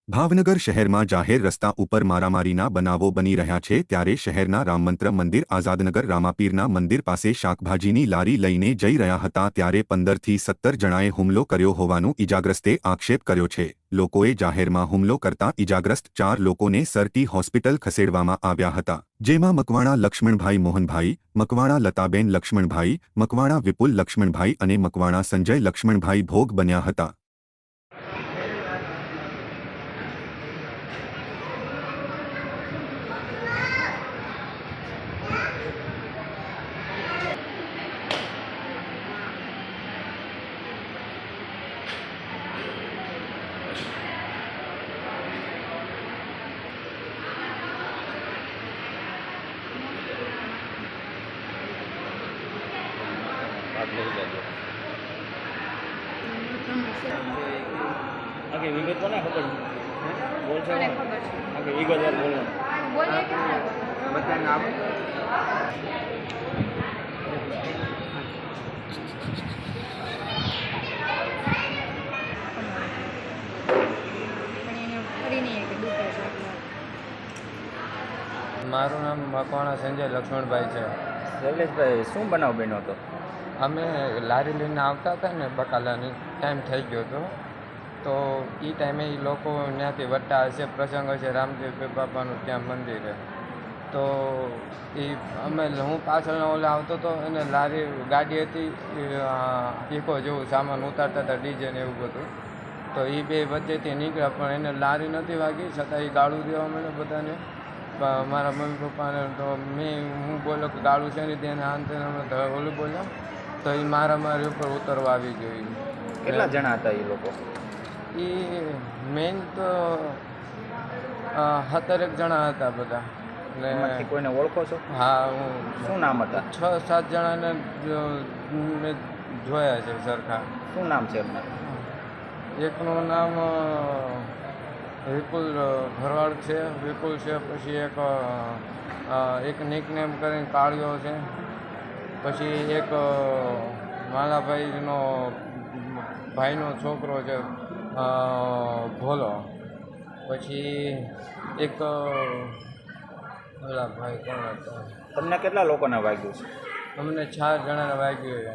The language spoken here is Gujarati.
ભાવનગર શહેરમાં જાહેર રસ્તા ઉપર મારામારીના બનાવો બની રહ્યા છે ત્યારે શહેરના રામમંત્ર મંદિર આઝાદનગર રામાપીરના મંદિર પાસે શાકભાજીની લારી લઈને જઈ રહ્યા હતા ત્યારે 15થી 17 જણાએ હુમલો કર્યો હોવાનું ઇજાગ્રસ્તે આક્ષેપ કર્યો છે। લોકોએ જાહેરમાં હુમલો કરતા ઇજાગ્રસ્ત 4 લોકોને સરટી હોસ્પિટલ ખસેડવામાં આવ્યા હતા, જેમાં મકવાણા લક્ષ્મણભાઈ મોહનભાઈ, મકવાણા લતાબેન લક્ષ્મણભાઈ, મકવાણા વિપુલ લક્ષ્મણભાઈ અને મકવાણા સંજય લક્ષ્મણભાઈ ભોગ બન્યા હતા। आगे विगत को ना खबर बोल छो आगे विगत बार बोलना बोलिए क्या बता नाम મારું નામ મકવાણા સંજય લક્ષ્મણભાઈ છે। શૈલેષભાઈ શું બનાવ બન્યો હતો? અમે લારી લઈને આવતા હતા ને બકાલાની ટાઈમ થઈ ગયો હતો, તો એ ટાઈમે એ લોકો ત્યાંથી વટ્ટા હશે, પ્રસંગ હશે રામદેવ બાપાનું ત્યાં મંદિરે, તો એ હું પાછળનો ઓલા આવતો હતો અને લારી ગાડી હતી ઇકો જેવું સામાન ઉતારતા હતા, ડીજે ને એવું બધું, તો એ બે વચ્ચેથી નીકળ્યા પણ એને લારી નથી વાગી છતાં એ ગાળું દેવા માંડ્યો બધાને। મારા મમ્મી પપ્પાને તો હું બોલ્યો કે ગાળું છે ને તેને અંતે ઓલું બોલ્યો તો એ મારી ઉપર ઉતરવા આવી ગયું। કેટલા જણા હતા એ લોકો? એ મેઇન તો 17 જણા હતા બધા। એમાંથી કોઈને ઓળખો છો? હા, હું શું નામ હતા? 6-7 જણાને મેં જોયા છે સરખા। શું નામ છે એમના? એકનું નામ વિપુલ ભરવાડ છે, વિપુલ છે, પછી એક નિકનેમ કરીને કાળિયો છે, પછી એક માલાભાઈનો ભાઈનો છોકરો છે ભોલો, પછી એક ઓલા ભાઈ કોણ હતા? તમને કેટલા લોકોને વાગ્યું છે? અમને 4 જણાને વાગ્યું છે।